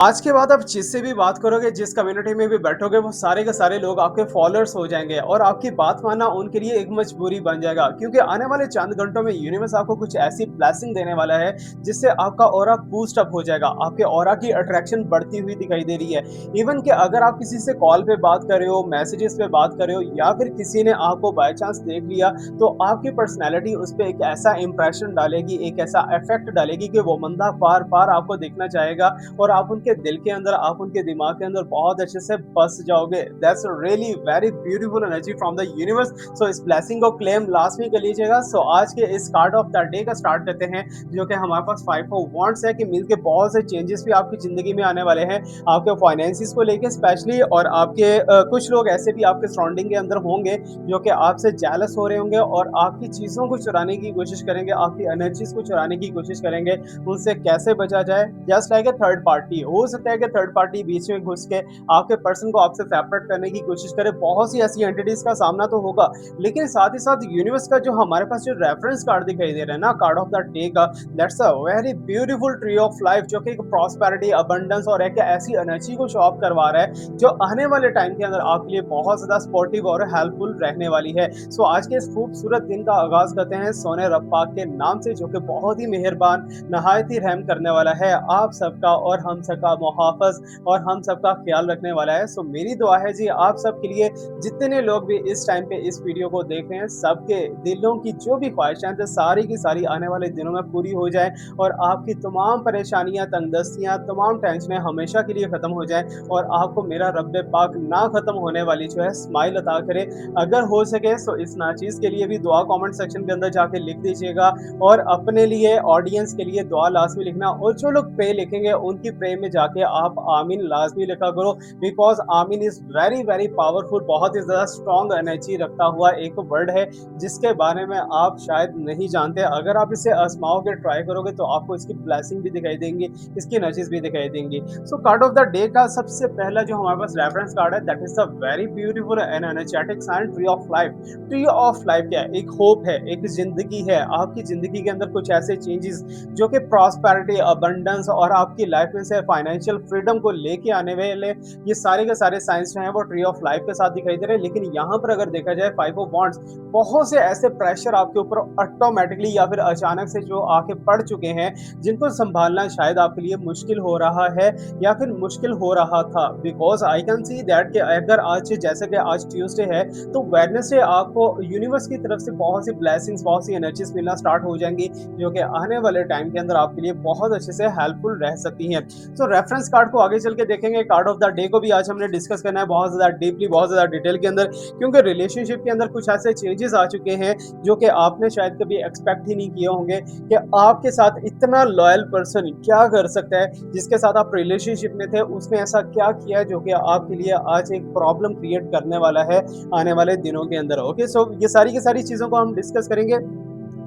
आज के बाद आप जिससे भी बात करोगे, जिस कम्युनिटी में भी बैठोगे, वो सारे के सारे लोग आपके फॉलोअर्स हो जाएँगे और आपकी बात मानना उनके लिए एक मजबूरी बन जाएगा क्योंकि आने वाले चंद घंटों में यूनिवर्स आपको कुछ ऐसी ब्लेसिंग देने वाला है, जिससे आपका ऑरा बूस्ट अप हो जाएगा। आपके ऑरा की अट्रैक्शन बढ़ती हुई दिखाई दे रही है। इवन कि अगर आप किसी से कॉल पे बात कर रहे हो, मैसेजेस पे बात कर रहे हो या फिर किसी ने आपको बाय चांस देख लिया, तो आपकी पर्सनैलिटी उस पे एक ऐसा इंप्रेशन डालेगी, एक ऐसा इफ़ेक्ट डालेगी कि वो बंदा बार-बार आपको देखना चाहेगा और आप उनके दिल के अंदर, आप उनके दिमाग के अंदर बहुत अच्छे से बस जाओगे। That's really very beautiful energy from the universe. So इस ब्लेसिंग को क्लेम लास्ट में कर लीजिएगा। सो आज के इस कार्ड ऑफ द डे का स्टार्ट करते हैं, जो कि हमारे पास 5 ऑफ वांड्स है कि मिलके बहुत से चेंजेस भी आपकी ज़िंदगी में आने वाले हैं, आपके फाइनेंसेस को लेके स्पेशली और आपके कुछ लोग ऐसे भी आपके सराउंडिंग के अंदर होंगे, जो कि आपसे जेलस हो रहे होंगे और आपकी चीज़ों को चुराने की कोशिश करेंगे, आपकी एनर्जीज़ को चुराने की कोशिश करेंगे। उनसे कैसे बचा जाए? Just like a third party. हो सकता है कि थर्ड पार्टी बीच में घुस के आपके पर्सन को आपसे सेपरेट करने की कोशिश करे। बहुत सी ऐसी एंटिटीज का सामना तो होगा, लेकिन साथ ही साथ यूनिवर्स का जो हमारे पास जो रेफरेंस कार्ड दिखाई दे रहा है ना, कार्ड ऑफ द डे का, that's a very beautiful tree of life, जो कि एक प्रॉस्पेरिटी, अबंडेंस और एक ऐसी एनर्जी को शो ऑफ करवा रहा है जो आने वाले टाइम के अंदर आपके लिए बहुत ज्यादा सपोर्टिव और हेल्पफुल रहने वाली है। सो आज के इस खूबसूरत दिन का आगाज करते हैं सोने रब्बा के नाम से, जो कि बहुत ही मेहरबान, नहायत ही रहम करने वाला है, आप सबका और हम सबका मुहाफ़िज़ और हम सबका ख्याल रखने वाला है। सो मेरी दुआ है जी आप सबके लिए, जितने लोग भी इस टाइम पे इस वीडियो को देख रहे हैं, सबके दिलों की जो भी ख्वाहिशें थे सारी की सारी आने वाले दिनों में पूरी हो जाए और आपकी तमाम परेशानियाँ, तंगदस्तियाँ, तमाम टेंशनें हमेशा के लिए ख़त्म हो जाएँ और आपको मेरा रब्बे पाक ना ख़त्म होने वाली जो है स्माइल अता करे। अगर हो सके तो इस नाचीज़ के लिए भी दुआ कमेंट सेक्शन के अंदर जाके लिख दीजिएगा और अपने लिए, ऑडियंस के लिए दुआ लाज़मी लिखना और जो लोग प्रे लिखेंगे उनकी प्रे में जाके आप आमीन लाज़मी लिखा करो, बिकॉज़ आमीन इज़ वेरी वेरी पावरफुल, बहुत ही ज़्यादा स्ट्रॉन्ग एनर्जी रखता हुआ एक वर्ड है, जिसके बारे में आप शायद नहीं जानते। अगर आप इसे आज़माओगे, ट्राई करोगे तो आपको इसकी ब्लेसिंग भी दिखाई देंगी, इसकी एनर्जीज़ भी दिखाई देंगी। So card of the day का सबसे पहला जो हमारे पास रेफरेंस कार्ड है, that is a very beautiful and energetic sign, tree of life. Tree of life क्या है? एक होप है, एक ज़िंदगी है। आपकी ज़िंदगी के अंदर कुछ ऐसे चेंजेस जो कि प्रॉस्पेरिटी, अबंडेंस और आपकी लाइफ में से फाइनेंशियल फ्रीडम को लेके आने वाले, ये सारे के सारे साइंस जो हैं वो ट्री ऑफ लाइफ के साथ दिखाई दे रहे हैं। लेकिन यहाँ पर अगर देखा जाए फाइव ऑफ वांड्स, बहुत से ऐसे प्रेशर आपके ऊपर ऑटोमेटिकली या फिर अचानक से जो आके पड़ चुके हैं, जिनको संभालना शायद आपके लिए मुश्किल हो रहा है या फिर मुश्किल हो रहा था। Because I can see that कि अगर आज, जैसे कि आज ट्यूसडे है, तो वेडनेसडे आपको यूनिवर्स की तरफ से बहुत सी ब्लेसिंग्स, बहुत सी एनर्जीज मिलना स्टार्ट हो जाएंगी, जो कि आने वाले टाइम के अंदर आपके लिए बहुत अच्छे से हेल्पफुल रह सकती हैं। सो रेफरेंस कार्ड को आगे चल के देखेंगे। कार्ड ऑफ द डे को भी आज हमने डिस्कस करना है बहुत ज़्यादा डीपली, बहुत ज़्यादा डिटेल के अंदर, क्योंकि रिलेशनशिप के अंदर कुछ ऐसे चेंजेस आ चुके हैं जो कि आपने शायद कभी एक्सपेक्ट ही नहीं किए होंगे कि आपके साथ इतना लॉयल पर्सन क्या कर सकता है। जिसके साथ आप रिलेशनशिप में थे, उसने ऐसा क्या किया है जो कि आपके लिए आज एक प्रॉब्लम क्रिएट करने वाला है आने वाले दिनों के अंदर। ओके, सो ये सारी की सारी चीज़ों को हम डिस्कस करेंगे,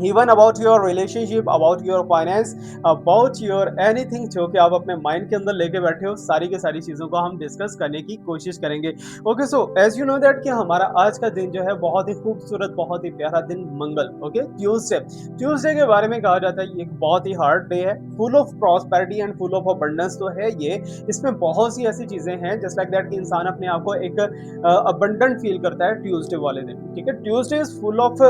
even about your relationship, about your finance, about your anything जो कि आप अपने माइंड के अंदर लेके बैठे हो, सारी की सारी चीज़ों को हम डिस्कस करने की कोशिश करेंगे। Okay, so as you know that कि हमारा आज का दिन जो है बहुत ही खूबसूरत, बहुत ही प्यारा दिन, मंगल, ओके, ट्यूसडे। ट्यूसडे के बारे में कहा जाता है ये एक बहुत ही हार्ड डे है, full of prosperity and full of abundance तो है ये। इसमें बहुत सी ऐसी चीज़ें हैं जस्ट लाइक दैट कि इंसान अपने आप को एक अबंडेंट फील करता है ट्यूसडे वाले दिन। ठीक है, Tuesday is full of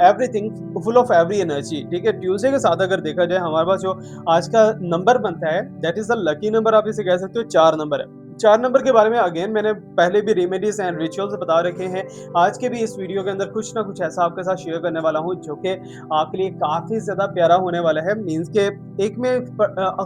everything, full of every energy. ठीक है, ट्यूसडे के साथ अगर देखा जाए, हमारे पास जो आज का नंबर बनता है, that is the lucky number, आप इसे कह सकते हो 4 नंबर है। 4 नंबर के बारे में अगेन मैंने पहले भी रेमेडीज एंड रिचुअल्स बता रखे हैं। आज के भी इस वीडियो के अंदर कुछ ना कुछ ऐसा आपके साथ शेयर करने वाला हूँ जो कि आपके लिए काफ़ी ज़्यादा प्यारा होने वाला है। मीन्स के एक मैं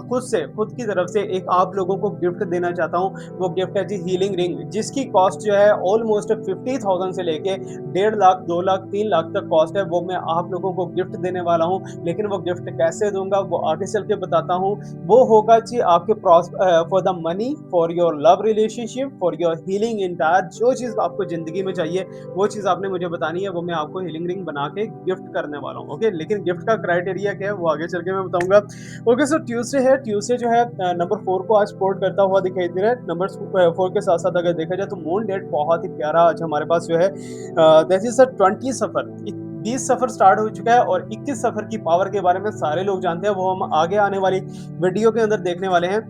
खुद से, खुद की तरफ से एक आप लोगों को गिफ्ट देना चाहता हूँ। वो गिफ्ट है जी हीलिंग रिंग, जिसकी कॉस्ट जो है ऑलमोस्ट 50,000 से लेके 1.5 लाख, 2 लाख, 3 लाख तक कॉस्ट है। वो मैं आप लोगों को गिफ्ट देने वाला हूँ, लेकिन वो गिफ्ट कैसे दूंगा वो आगे चल के बताता हूँ। वो होगा जी आपके for the money, for your love relationship, for your healing entire. जो चीज़ आपको ज़िंदगी में चाहिए वो चीज़ आपने मुझे बतानी है, वो मैं आपको हीलिंग रिंग बना के गिफ्ट करने वाला हूँ। ओके, लेकिन गिफ्ट का क्राइटेरिया क्या है वो आगे चल के मैं बताऊँगा। ओके, सो ट्यूसडे है, ट्यूसडे जो है नंबर 4 को आज सपोर्ट करता हुआ दिखाई दे रहा है। नंबर 4 के साथ-साथ अगर देखा जाए तो मून डेट बहुत ही प्यारा आज हमारे पास जो है, that is the 20 suffer. 20 suffer start हो चुका है और 21 सफ़र की पावर के बारे में सारे लोग जानते हैं, वो हम आगे आने वाली वीडियो के अंदर देखने वाले हैं।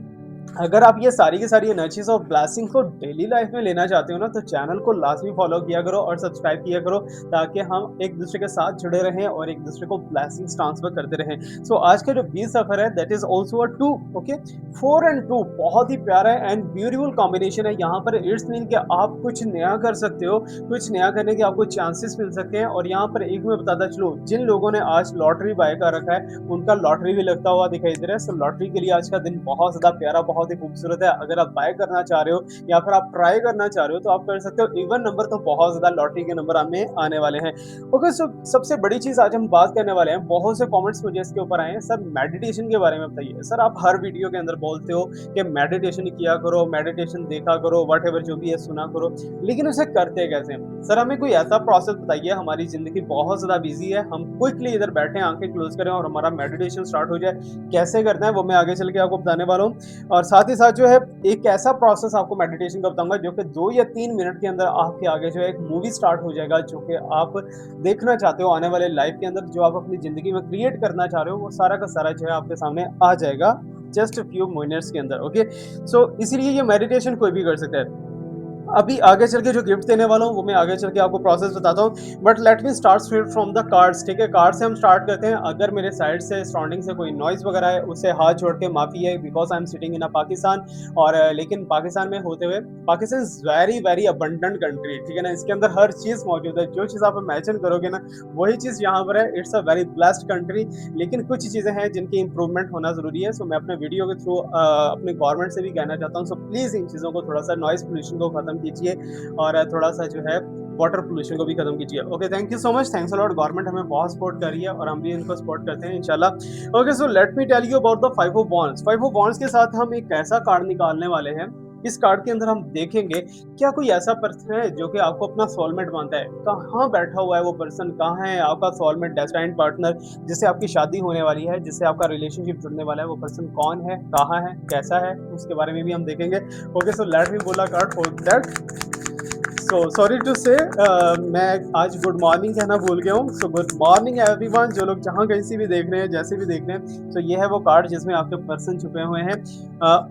अगर आप ये सारी की सारी एनर्जीज़ और ब्लेसिंग को डेली लाइफ में लेना चाहते हो ना, तो चैनल को लाज़मी फ़ॉलो किया करो और सब्सक्राइब किया करो, ताकि हम एक-दूसरे के साथ जुड़े रहें और एक-दूसरे को ब्लेसिंग्स ट्रांसफ़र करते रहें। सो आज का जो 20 सफ़र है that is also a 2 okay, 4 and 2 बहुत ही प्यारा एंड ब्यूटीफुल कॉम्बिनेशन है। यहाँ पर इट्स मीन कि आप कुछ नया कर सकते हो, कुछ नया करने के आपको चांसेस मिल सकते हैं। और यहाँ पर एक मैं बताता चलूँ, जिन लोगों ने आज लॉटरी बाय कर रखा है, उनका लॉटरी भी लगता हुआ दिखाई दे रहा है। सो लॉटरी के लिए आज का दिन बहुत ज़्यादा प्यारा, बहुत ही खूबसूरत है। अगर आप बाय करना चाह रहे हो या फिर आप ट्राई करना चाह रहे हो, तो आप कर सकते हो। इवन नंबर तो बहुत ज़्यादा लॉटरी के नंबर हमें आने वाले हैं। ओके, सो सबसे बड़ी चीज़ आज हम बात करने वाले हैं, बहुत से कमेंट्स मुझे इसके ऊपर आए हैं, सर मेडिटेशन के बारे में बताइए। सर आप हर वीडियो के अंदर बोलते हो कि मेडिटेशन किया करो, मेडिटेशन देखा करो, व्हाटएवर जो भी है सुना करो, लेकिन उसे करते कैसे हैं? सर हमें कोई ऐसा प्रोसेस बताइए, हमारी ज़िंदगी बहुत ज़्यादा बिज़ी है, हम क्विकली इधर बैठे आँखें क्लोज़ करें और हमारा मेडिटेशन स्टार्ट हो जाए। कैसे करना है वो मैं आगे चल के आपको बताने वाला हूँ। और साथ ही साथ जो है एक ऐसा प्रोसेस आपको मेडिटेशन का बताऊँगा जो कि 2 या 3 मिनट के अंदर आपके आगे जो है एक मूवी स्टार्ट हो जाएगा, जो कि आप देखना चाहते हो आने वाले लाइफ़ के अंदर, जो आप अपनी ज़िंदगी में क्रिएट करना चाह रहे हो, वो सारा का सारा जो है आपके सामने आ जाएगा जस्ट अ फ्यू मिनट्स के अंदर। ओके, सो इसीलिए ये मेडिटेशन कोई भी कर सकता है। अभी आगे चल के जो गिफ्ट देने वाला हूँ, वो मैं आगे चल के आपको प्रोसेस बताता हूँ। But let me start straight from the cards, ठीक है? कार्ड से हम स्टार्ट करते हैं। अगर मेरे साइड से सराउंडिंग से कोई नॉइज़ वगैरह है, उससे हाथ जोड़ के माफ़ी है, because I am sitting in a Pakistan. और लेकिन पाकिस्तान में होते हुए, Pakistan is very, very abundant country, ठीक है ना? इसके अंदर हर चीज़ मौजूद है। जो चीज़ आप इमेजिन करोगे ना, वही चीज़ यहाँ पर है। It's a very blessed country. लेकिन कुछ चीज़ें हैं जिनकी इम्प्रूवमेंट होना ज़रूरी है। सो मैं अपने वीडियो के थ्रू अपने गवर्नमेंट से भी कहना चाहता हूँ, सो प्लीज़ इन चीज़ों को थोड़ा-सा नॉइज़ पॉल्यूशन को खत्म कीजिए और थोड़ा-सा जो है वाटर पॉल्यूशन को भी खत्म कीजिए। Okay, thank you so much, thanks a lot. Government हमें बहुत सपोर्ट कर रही है और हम भी इनको सपोर्ट करते हैं इंशाल्लाह। Okay, so let me tell you about the 5 of wands. 5 of wands के साथ हम एक ऐसा कार्ड निकालने वाले हैं। इस कार्ड के अंदर हम देखेंगे क्या कोई ऐसा पर्सन है जो कि आपको अपना सोलमेट मानता है। कहाँ बैठा हुआ है वो पर्सन, कहाँ है आपका सोलमेट डेस्टाइन्ड पार्टनर, जिससे आपकी शादी होने वाली है, जिससे आपका रिलेशनशिप जुड़ने वाला है। वो पर्सन कौन है, कहाँ है, कैसा है, उसके बारे में भी हम देखेंगे। ओके, सो लेट मी बोला card for that. So sorry to say मैं आज गुड मॉर्निंग कहना भूल गया हूँ। सो गुड मॉर्निंग एवरीवन, जो लोग जहाँ कहीं से भी देख रहे हैं, जैसे भी देख रहे हैं। सो ये है वो कार्ड जिसमें आपके पर्सन छुपे हुए हैं।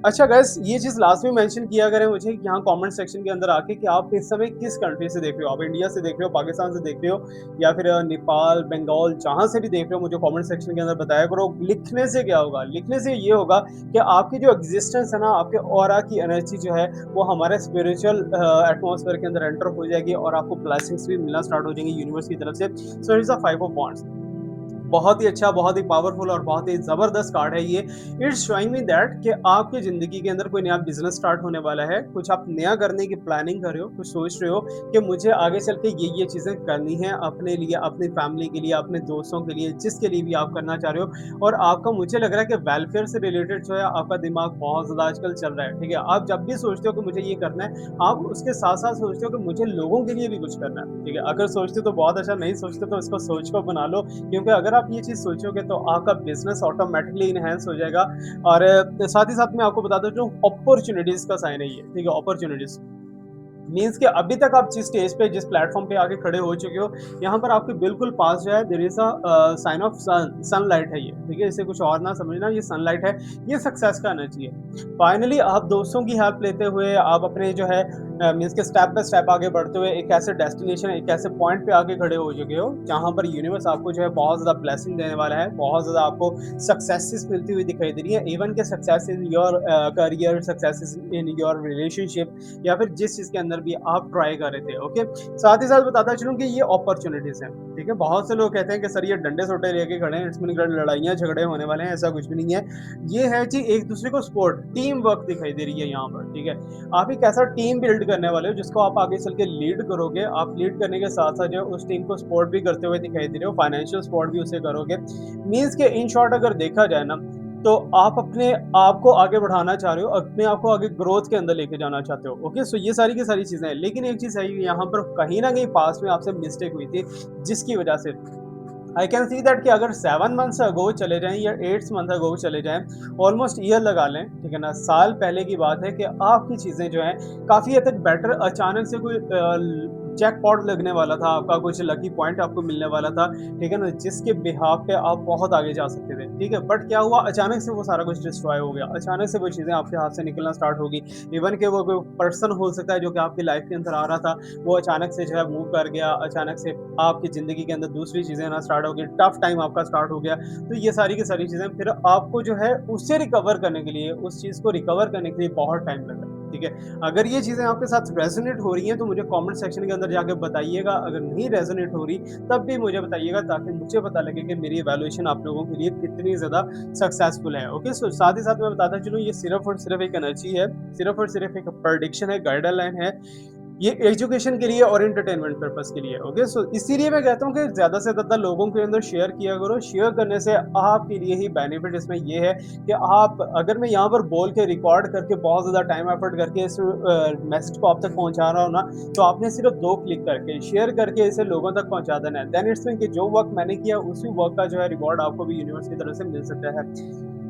अच्छा गाइस, ये चीज़ लास्ट में मेंशन किया करें मुझे यहाँ कमेंट सेक्शन के अंदर आके कि आप इस समय किस कंट्री से देख रहे हो। आप इंडिया से देख रहे हो, पाकिस्तान से देख रहे हो, या फिर नेपाल, बंगाल, जहाँ से भी देख रहे हो, मुझे कमेंट सेक्शन के अंदर बताया करो। लिखने से क्या होगा? लिखने से ये होगा कि आपकी जो एग्जिस्टेंस है ना, आपके ऑरा की एनर्जी जो है, वो हमारे स्पिरिचुअल एटमॉस्फेयर के अंदर एंटर हो जाएगी और आपको ब्लेसिंग्स भी मिलना स्टार्ट हो जाएंगी यूनिवर्स की तरफ से। So it's a 5 of wands. बहुत ही अच्छा, बहुत ही पावरफुल और बहुत ही ज़बरदस्त कार्ड है ये। इट्स शोइंग मी दैट कि आपकी ज़िंदगी के अंदर कोई नया बिज़नेस स्टार्ट होने वाला है। कुछ आप नया करने की प्लानिंग कर रहे हो, कुछ सोच रहे हो कि मुझे आगे चल के ये चीज़ें करनी है अपने लिए, अपनी फैमिली के लिए, अपने दोस्तों के लिए, जिसके लिए भी आप करना चाह रहे हो। और आपका मुझे लग रहा है कि वेलफेयर से रिलेटेड जो है आपका दिमाग बहुत ज़्यादा आजकल चल रहा है, ठीक है? आप जब भी सोचते हो कि मुझे ये करना है, आप उसके साथ-साथ सोचते हो कि मुझे लोगों के लिए भी कुछ करना है, ठीक है? अगर सोचते हो तो बहुत अच्छा, नहीं सोचते तो इसको सोच को बना लो। क्योंकि अगर आप ये चीज़ सोचोगे तो आपका बिज़नेस ऑटोमैटिकली एनहांस हो जाएगा। और साथ ही साथ मैं आपको बता दूँ, जो अपॉर्च्युनिटीज़ का साइन है ये, ठीक है? अपॉर्च्युनिटीज़ मीन्स कि अभी तक आप जिस स्टेज पे, जिस प्लेटफ़ॉर्म पे आके खड़े हो चुके हो, यहाँ पर आपके बिल्कुल पास जो है there is sign of sunlight है ये, ठीक है? इसे कुछ और ना समझना, ये सनलाइट है, ये सक्सेस का एनर्जी है। फाइनली आप दोस्तों की हेल्प लेते हुए, आप अपने जो है मीन्स के स्टेप बाय स्टेप आगे बढ़ते हुए एक ऐसे डेस्टिनेशन, एक ऐसे पॉइंट पे आके खड़े हो चुके हो, जहाँ पर यूनिवर्स आपको जो है बहुत ज़्यादा ब्लेसिंग देने वाला है, बहुत ज़्यादा आपको सक्सेसेस मिलती हुई दिखाई दे रही है। इवन के success in your career, successes in your relationship, या फिर जिस चीज़ के अंदर भी आप ट्राई कर रहे थे, ओके? साथ ही साथ बताता चलूँ कि ये अपॉर्च्युनिटीज़ हैं, ठीक है? बहुत से लोग कहते हैं कि सर ये डंडे-सोटे लेके खड़े हैं, इसमें लड़ाइयाँ झगड़े होने वाले हैं, ऐसा कुछ भी नहीं है। ये है जी एक-दूसरे को सपोर्ट, टीम वर्क दिखाई दे रही है यहाँ पर, ठीक है? आप एक ऐसा टीम बिल्ड करने वाले हो जिसको आप आगे चल के लीड करोगे। आप लीड करने के साथ-साथ जो है उस टीम को सपोर्ट भी करते हुए दिखाई दे रहे हो, फाइनेंशियल सपोर्ट भी उसे करोगे। मीन्स के इन शॉर्ट अगर देखा जाए ना, तो आप अपने आप को आगे बढ़ाना चाह रहे हो, अपने आप को आगे ग्रोथ के अंदर लेके जाना चाहते हो। ओके, सो ये सारी की सारी चीज़ें हैं। लेकिन एक चीज़ है, यहाँ पर कहीं न कहीं पास्ट में आपसे मिस्टेक हुई थी, जिसकी वजह से आई कैन सी दैट कि अगर 7 मंथ्स अगो चले जाएँ या 8 मंथ अगो चले जाएँ, ऑलमोस्ट ईयर लगा लें, ठीक है ना? साल पहले की बात है कि आपकी चीज़ें जो हैं काफ़ी हद तक बेटर, अचानक से कोई जैकपॉट लगने वाला था, आपका कुछ लकी पॉइंट आपको मिलने वाला था, ठीक है ना? जिसके बिहाफ़ पे आप बहुत आगे जा सकते थे, ठीक है? बट क्या हुआ अचानक से वो सारा कुछ डिस्ट्रॉय हो गया, अचानक से वो चीज़ें आपके हाथ से निकलना स्टार्ट हो गई। इवन कि वो कोई पर्सन हो सकता है जो कि आपकी लाइफ़ के अंदर आ रहा था, वो अचानक से जो है मूव कर गया, अचानक से आपकी ज़िंदगी के अंदर दूसरी चीज़ें आना स्टार्ट हो गई, टफ टाइम आपका स्टार्ट हो गया। तो ये सारी की सारी चीज़ें फिर आपको जो है उससे रिकवर करने के लिए, उस चीज़ को रिकवर करने के लिए बहुत टाइम लगा, ठीक है? अगर ये चीज़ें आपके साथ रेज़ोनेट हो रही हैं तो मुझे कमेंट सेक्शन के अंदर जाके बताइएगा, अगर नहीं रेज़ोनेट हो रही तब भी मुझे बताइएगा ताकि मुझे पता लगे कि मेरी इवैल्यूएशन आप लोगों के लिए कितनी ज़्यादा सक्सेसफुल है, ओके? सो साथ ही साथ मैं बताता चलूँ ये सिर्फ़ और सिर्फ़ एक एनर्जी है, सिर्फ़ और सिर्फ़ एक प्रेडिक्शन है, गाइडलाइन है। ये एजुकेशन के लिए और एंटरटेनमेंट पर्पस के लिए ओके सो इसीलिए मैं कहता हूँ कि ज़्यादा से ज़्यादा लोगों के अंदर शेयर किया करो शेयर करने से आपके लिए ही बेनिफिट इसमें ये है कि आप अगर मैं यहाँ पर बोल के रिकॉर्ड करके बहुत ज़्यादा टाइम एफर्ट करके इस मैसेज को आप तक पहुँचा रहा हूँ ना तो आपने सिर्फ 2 क्लिक करके शेयर करके इसे लोगों तक पहुँचा देना है देन इट्स मीन कि जो वर्क मैंने किया उसी वर्क का जो है रिवॉर्ड आपको भी यूनिवर्स की तरफ से मिल सकता है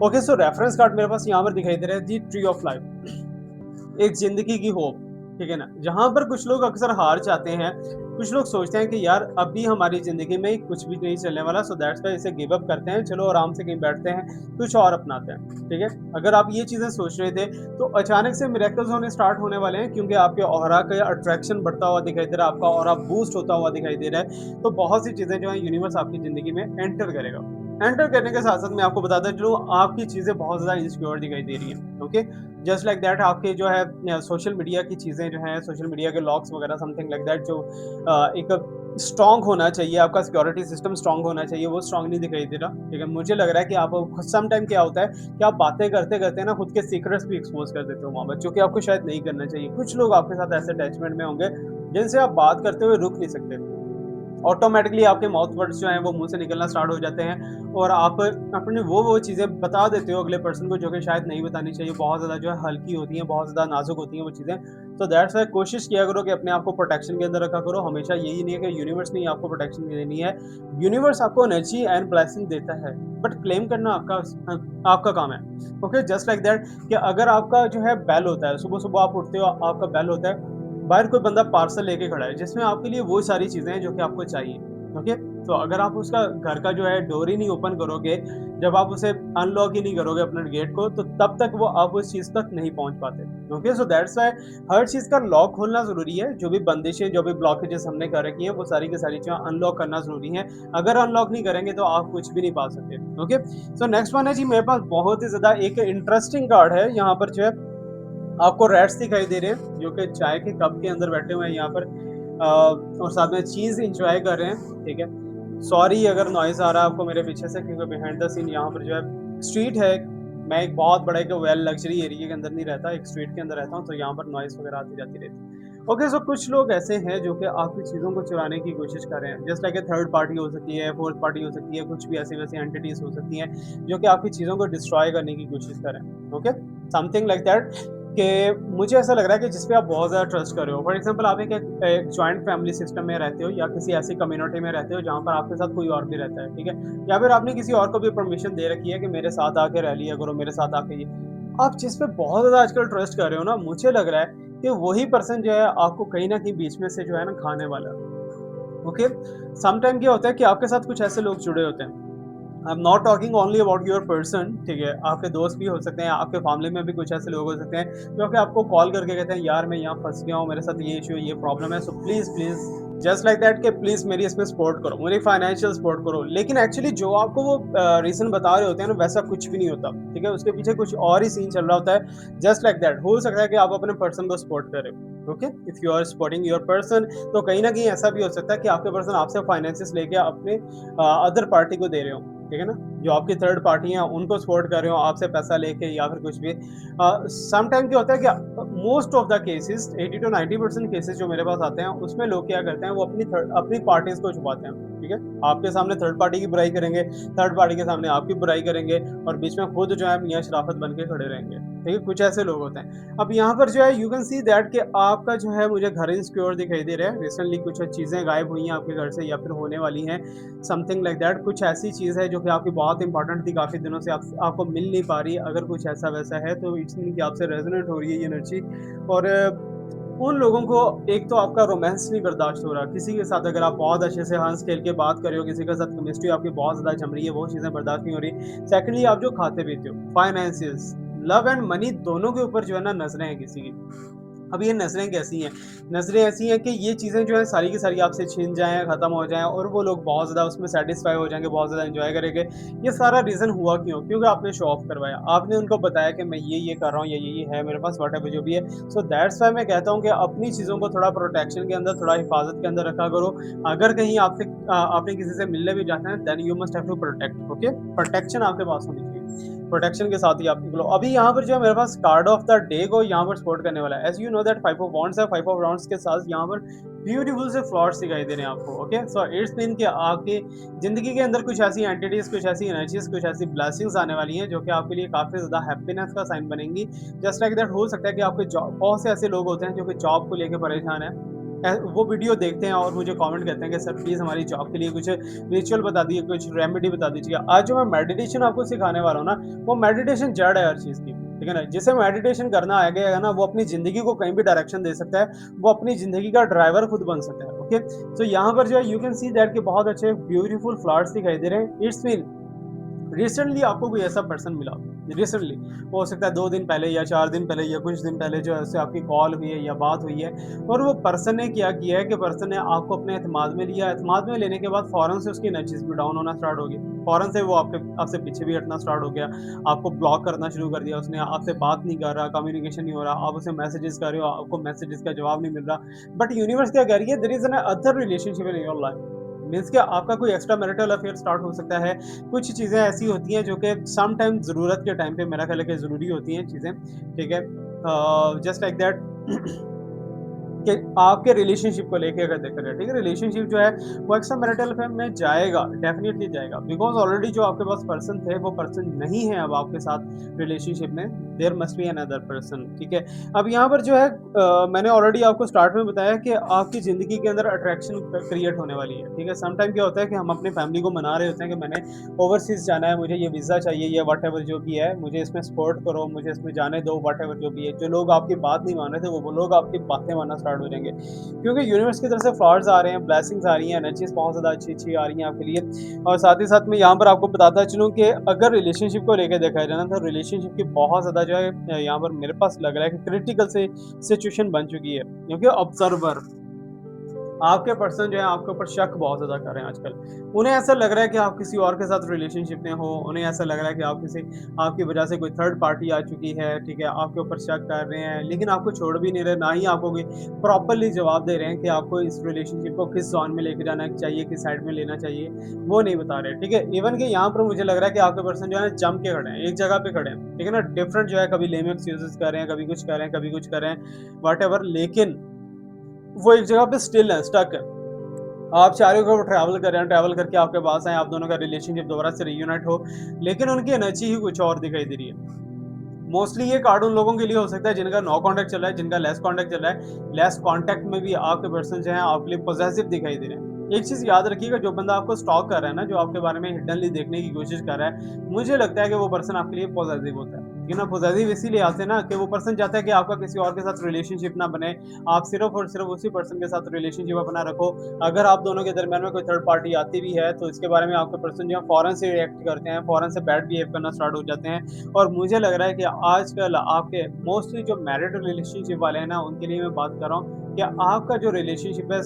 ओके सो रेफरेंस कार्ड मेरे पास यहाँ पर दिखाई दे रहा है दी ट्री ऑफ लाइफ एक ज़िंदगी की होप, ठीक है ना? जहाँ पर कुछ लोग अक्सर हार जाते हैं, कुछ लोग सोचते हैं कि यार अभी हमारी ज़िंदगी में कुछ भी नहीं चलने वाला सो दैट्स व्हाई इसे गिव अप करते हैं, चलो आराम से कहीं बैठते हैं, कुछ और अपनाते हैं, ठीक है? अगर आप ये चीज़ें सोच रहे थे, तो अचानक से मिरेकल्स होने स्टार्ट होने वाले हैं क्योंकि आपके ऑरा का अट्रैक्शन बढ़ता हुआ दिखाई दे रहा है, आपका ऑरा बूस्ट होता हुआ दिखाई दे रहा है, तो बहुत सी चीज़ें जो हैं यूनिवर्स आपकी ज़िंदगी में एंटर करेगा। एंटर करने के साथ-साथ मैं आपको बताता चलूँ आपकी चीज़ें बहुत ज़्यादा इनसिक्योर दिखाई दे रही हैं, ओके? जस्ट लाइक दैट आपके जो है सोशल मीडिया की चीज़ें जो हैं सोशल मीडिया के लॉक्स वगैरह समथिंग लाइक दैट जो एक स्ट्रॉन्ग होना चाहिए आपका सिक्योरिटी सिस्टम स्ट्रॉन्ग होना चाहिए वो स्ट्रॉन्ग नहीं दिखाई दे रहा ठीक है मुझे लग रहा है कि आप सम टाइम क्या होता है कि आप बातें करते करते ना खुद के सीक्रेट्स भी एक्सपोज कर देते हो वहाँ पर जो कि आपको शायद नहीं करना चाहिए कुछ लोग आपके साथ ऐसे अटैचमेंट में होंगे जिनसे आप बात करते हुए रुक नहीं सकते ऑटोमेटिकली आपके माउथ वर्ड्स जो हैं वो मुँह से निकलना स्टार्ट हो जाते हैं और आप अपनी वो चीज़ें बता देते हो अगले पर्सन को जो कि शायद नहीं बतानी चाहिए। बहुत ज़्यादा जो है हल्की होती हैं, बहुत ज़्यादा नाज़ुक होती हैं वो चीज़ें। तो दैट्स व्हाई कोशिश किया करो कि अपने आप को प्रोटेक्शन के अंदर रखा करो। हमेशा यही नहीं है कि यूनिवर्स ने ही आपको प्रोटेक्शन देनी है। यूनिवर्स आपको एनर्जी एंड ब्लेसिंग देता है, बट क्लेम करना आपका काम है। ओके जस्ट लाइक दैट कि अगर आपका जो है बेल होता है, सुबह-सुबह आप उठते हो, आपका बेल होता है बाहर कोई बंदा पार्सल लेके खड़ा है जिसमें आपके लिए वो सारी चीज़ें हैं जो कि आपको चाहिए, ओके? तो अगर आप उसका घर का जो है डोर ही नहीं ओपन करोगे, जब आप उसे अनलॉक ही नहीं करोगे अपने गेट को, तो तब तक वो आप उस चीज़ तक नहीं पहुँच पाते, ओके? सो दैट्स व्हाई हर चीज़ का लॉक खोलना ज़रूरी है, जो भी बंदिशें, जो भी ब्लॉकेजेस हमने कर रखी हैं, वो सारी की सारी चीज़ें अनलॉक करना ज़रूरी है। अगर अनलॉक नहीं करेंगे तो आप कुछ भी नहीं पा सकते, ओके? सो नेक्स्ट वन है जी मेरे पास बहुत ही ज़्यादा एक इंटरेस्टिंग कार्ड है, यहाँ पर जो है आपको रैट्स दिखाई दे रहे हैं जो कि चाय के कप के अंदर बैठे हुए हैं यहाँ पर और साथ में चीज़ एंजॉय कर रहे हैं ठीक है सॉरी अगर नॉइज़ आ रहा है आपको मेरे पीछे से क्योंकि बिहाइंड द सीन यहाँ पर जो है स्ट्रीट है मैं एक बहुत बड़ा एक वेल लग्जरी एरिया के अंदर नहीं रहता एक स्ट्रीट के अंदर रहता हूँ तो यहाँ पर नॉइज़ वगैरह आती जाती रहती है ओके सो कुछ लोग ऐसे हैं जो कि आपकी चीज़ों को चुराने की कोशिश कर रहे हैं just like a third party हो सकती है फोर्थ पार्टी हो सकती है कुछ भी ऐसी वैसी एंटिटीज हो सकती हैं जो कि आपकी चीज़ों को डिस्ट्रॉय करने की कोशिश कर रहे हैं ओके समथिंग लाइक दैट कि मुझे ऐसा लग रहा है कि जिस पे आप बहुत ज़्यादा ट्रस्ट कर रहे हो फॉर एग्जांपल आप एक जॉइंट फैमिली सिस्टम में रहते हो या किसी ऐसी कम्युनिटी में रहते हो जहाँ पर आपके साथ कोई और भी रहता है ठीक है या फिर आपने किसी और को भी परमिशन दे रखी है कि मेरे साथ आके रह लिया करो मेरे साथ आके ये आप जिस पे बहुत ज़्यादा आजकल ट्रस्ट कर रहे हो ना मुझे लग रहा है कि वही पर्सन जो है आपको कहीं ना कहीं बीच में से जो है ना खाने वाला है ओके सम टाइम क्या होता है कि आपके साथ कुछ ऐसे लोग जुड़े होते हैं I am not talking only about your person ठीक है आपके दोस्त भी हो सकते हैं आपके फैमिली में भी कुछ ऐसे लोग हो सकते हैं जो कि आपको कॉल करके कहते हैं यार मैं यहाँ फंस गया हूँ मेरे साथ ये इशू है ये प्रॉब्लम है so please please just like that कि प्लीज़ मेरी इसमें सपोर्ट करो मेरी फाइनेंशियल सपोर्ट करो लेकिन एक्चुअली जो आपको वो रीज़न बता रहे होते हैं ना वैसा कुछ भी नहीं होता ठीक है उसके पीछे कुछ और ही सीन चल रहा होता है जस्ट लाइक दैट हो सकता है कि आप अपने पर्सन को सपोर्ट करें okay if you are supporting your person तो कहीं ना कहीं ऐसा भी हो सकता है कि आपके पर्सन आपसे फाइनेंसिस लेके अपने अदर पार्टी को दे रहे हो ठीक है ना जो आपकी थर्ड पार्टी हैं उनको सपोर्ट कर रहे हो आपसे पैसा लेके या फिर कुछ भी सम टाइम क्या होता है कि most of the cases 80 to 90% cases जो मेरे पास आते हैं उसमें लोग क्या करते हैं वो अपनी पार्टीज को छुपाते हैं ठीक है आपके सामने थर्ड पार्टी की बुराई करेंगे थर्ड पार्टी के सामने आपकी बुराई करेंगे और बीच में खुद जो है मियाँ शराफत बन के खड़े रहेंगे ठीक है कुछ ऐसे लोग होते हैं अब यहाँ पर जो है यू कैन सी दैट कि आपका जो है मुझे घर इनसिक्योर दिखाई दे रहा है रिसेंटली कुछ चीज़ें गायब हुई हैं आपके घर से या फिर होने वाली हैं समथिंग लाइक दैट कुछ ऐसी चीज़ है जो कि आपकी बहुत इंपॉर्टेंट थी काफ़ी दिनों से आपको मिल नहीं पा रही है अगर कुछ ऐसा वैसा है तो इट्स मीन कि आपसे रेजोनेट हो रही है ये एनर्जी और उन लोगों को एक तो आपका रोमांस नहीं बर्दाश्त हो रहा, किसी के साथ अगर आप बहुत अच्छे से हँस-खेल के बात कर रहे हो, किसी के साथ केमिस्ट्री आपकी बहुत ज़्यादा जम रही है, वो चीज़ें बर्दाश्त नहीं हो रही। सेकंडली आप जो खाते-पीते हो, फाइनेंसियल्स, लव एंड मनी दोनों के ऊपर जो है ना नज़रें हैं किसी की। अब ये नज़रें कैसी हैं? नज़रें ऐसी हैं कि ये चीज़ें जो हैं सारी की सारी आपसे छिन जाएँ, ख़त्म हो जाएँ और वो लोग बहुत ज़्यादा उसमें सैटिस्फ़ाई हो जाएँगे, बहुत ज़्यादा एन्जॉय करेंगे। ये सारा रीज़न हुआ क्यों? क्योंकि आपने शो ऑफ करवाया। आपने उनको बताया कि मैं ये कर रहा हूँ या ये है मेरे पास व्हाटएवर जो भी है। सो दैट्स व्हाई मैं कहता हूँ कि अपनी चीज़ों को थोड़ा प्रोटेक्शन के अंदर, थोड़ा हिफ़ाज़त के अंदर रखा करो। अगर कहीं आपने किसी से मिलने भी जाना है then you must have to protect, okay? Protection आपके पास होनी चाहिए। प्रोटेक्शन के साथ ही आप निकलो। अभी यहाँ पर जो है मेरे पास कार्ड ऑफ द डे को यहाँ पर सपोर्ट करने वाला है। As you know that 5 of wands है, 5 ऑफ वांड्स के साथ यहाँ पर ब्यूटीफुल से फ्लावर्स दिखाई दे रहे हैं आपको, ओके? सो इट्स मीन कि आपकी ज़िंदगी के अंदर कुछ ऐसी एंटिटीज़, कुछ ऐसी एनर्जीज़, कुछ ऐसी ब्लेसिंग्स आने वाली हैं जो कि आपके लिए काफ़ी ज़्यादा हैप्पीनेस का साइन बनेंगी। जस्ट लाइक दैट हो सकता है कि आपके जॉब बहुत से ऐसे लोग होते हैं जो कि जॉब को लेके परेशान हैं। वो वीडियो देखते हैं और मुझे कमेंट करते हैं कि सर प्लीज़ हमारी जॉब के लिए कुछ रिचुअल बता दीजिए, कुछ रेमेडी बता दीजिए। आज जो मैं मेडिटेशन आपको सिखाने वाला हूँ ना, वो मेडिटेशन जड़ है हर चीज़ की, ठीक है ना? जिसे मेडिटेशन करना आ गया है ना, वो अपनी ज़िंदगी को कहीं भी डायरेक्शन दे सकता है, वो अपनी ज़िंदगी का ड्राइवर खुद बन सकता है, ओके? तो यहाँ पर जो है यू कैन सी दैट कि बहुत अच्छे ब्यूटीफुल फ्लावर्स दिखाई दे रहे हैं। इट्स मीन रिसेंटली आपको कोई ऐसा पर्सन मिला, रिसेंटली हो सकता है 2 दिन पहले या 4 दिन पहले या कुछ दिन पहले जो है उससे आपकी कॉल हुई है या बात हुई है और वो पर्सन ने क्या किया है कि पर्सन ने आपको अपने एतमाद में लिया। एतमाद में लेने के बाद फ़ौरन से उसकी एनर्जीज़ भी डाउन होना स्टार्ट हो गई। फ़ौरन से वो आपसे पीछे भी हटना स्टार्ट हो गया। आपको ब्लॉक करना शुरू कर दिया उसने, आपसे बात नहीं कर रहा, कम्युनिकेशन नहीं हो रहा, आप उसे मैसेजेस कर रहे हो, आपको मैसेजेस का जवाब नहीं मिल रहा। बट यूनिवर्स क्या कह रही है, there is another relationship in your life. Means कि आपका कोई एक्स्ट्रा मैरिटल अफेयर स्टार्ट हो सकता है। कुछ चीज़ें ऐसी होती हैं जो कि सम टाइम ज़रूरत के टाइम पे मेरा ख़्याल है कि ज़रूरी होती हैं चीज़ें, ठीक है? जस्ट लाइक दैट कि आपके रिलेशनशिप को लेके अगर देखा जाए, ठीक है? रिलेशनशिप जो है वो एक्स्ट्रा मैरिटल अफेयर में जाएगा, डेफ़िनिटली जाएगा बिकॉज़ ऑलरेडी जो आपके पास पर्सन थे, वो पर्सन नहीं है अब आपके साथ रिलेशनशिप में, there must be another person, ठीक है? अब यहाँ पर जो है मैंने ऑलरेडी आपको स्टार्ट में बताया कि आपकी ज़िंदगी के अंदर अट्रैक्शन क्रिएट होने वाली है, ठीक है? सम टाइम क्या होता है कि हम अपनी फैमिली को मना रहे होते हैं कि मैंने ओवरसीज़ जाना है, मुझे ये वीज़ा चाहिए या व्हाटएवर जो भी है, मुझे इसमें सपोर्ट करो, मुझे इसमें जाने दो, व्हाटएवर जो भी है। जो लोग आपकी बात नहीं मान रहे थे, वो लोग आपकी बातें मानना स्टार्ट हो जाएँगे। क्योंकि यूनिवर्स की तरफ से फ्लावर्स आ रहे हैं, ब्लेसिंग्स आ रही हैं, एनर्जीज़ बहुत ज़्यादा अच्छी-अच्छी आ रही हैं आपके लिए। और साथ ही साथ मैं यहाँ पर आपको बताता चलूँ कि अगर रिलेशनशिप को लेके देखा जाए ना, तो रिलेशनशिप की बहुत ज़्यादा जो है यहाँ पर मेरे पास लग रहा है कि क्रिटिकल सिचुएशन बन चुकी है। क्योंकि ऑब्ज़र्वर आपके पर्सन जो है आपके ऊपर शक बहुत ज़्यादा कर रहे हैं आजकल। उन्हें ऐसा लग रहा है कि आप किसी और के साथ रिलेशनशिप में हो, उन्हें ऐसा लग रहा है कि आपकी वजह से कोई थर्ड पार्टी आ चुकी है, ठीक है? आपके ऊपर शक कर रहे हैं, लेकिन आपको छोड़ भी नहीं रहे, ना ही आपको कोई प्रॉपर्ली जवाब दे रहे हैं कि आपको इस रिलेशनशिप को किस ज़ोन में लेके जाना चाहिए, किस साइड में लेना चाहिए, वो नहीं बता रहे, ठीक है? इवन कि यहाँ पर मुझे लग रहा है कि आपके पर्सन जो है ना जम के खड़े हैं, एक जगह पे खड़े हैं, ठीक है ना? डिफरेंट जो है कभी लेम एक्सक्यूज़ेज़ कर रहे हैं, कभी कुछ कर रहे हैं, कभी कुछ कर रहे हैं, व्हाटएवर लेकिन वो एक जगह पे स्टिल है, स्टक है। आप चाह रहे हो कि वो ट्रैवल कर रहे हैं, ट्रैवल करके आपके पास आएँ, आप दोनों का रिलेशनशिप दोबारा से रीयूनाइट हो, लेकिन उनकी एनर्जी ही कुछ और दिखाई दे रही है। मोस्टली ये कार्ड उन लोगों के लिए हो सकता है जिनका नो कॉन्टैक्ट चल रहा है, जिनका लेस कॉन्टैक्ट चल रहा है। लेस कॉन्टैक्ट में भी आपके पर्सन जो हैं आपके लिए पॉसेसिव दिखाई दे रहे हैं। एक चीज़ याद रखिएगा, जो बंदा आपको स्टॉक कर रहा है ना, जो आपके बारे में हिडनली देखने की कोशिश कर रहा है, मुझे लगता है कि वो पर्सन आपके लिए पॉसेसिव होता है। ये ना पॉसेसिव इसीलिए आते हैं ना कि वो पर्सन चाहता है कि आपका किसी और के साथ रिलेशनशिप ना बने। आप सिर्फ़ और सिर्फ़ उसी पर्सन के साथ रिलेशनशिप अपना रखो। अगर आप दोनों के दरमियान में कोई थर्ड पार्टी आती भी है, तो इसके बारे में आपके पर्सन जो है फ़ौरन से रिएक्ट करते हैं, फ़ौरन से बैड बिहेव करना स्टार्ट हो जाते हैं। और मुझे लग रहा है कि आजकल आपके मोस्टली जो मैरिड रिलेशनशिप वाले हैं ना, उनके लिए मैं बात कर रहा हूँ कि आपका जो रिलेशनशिप है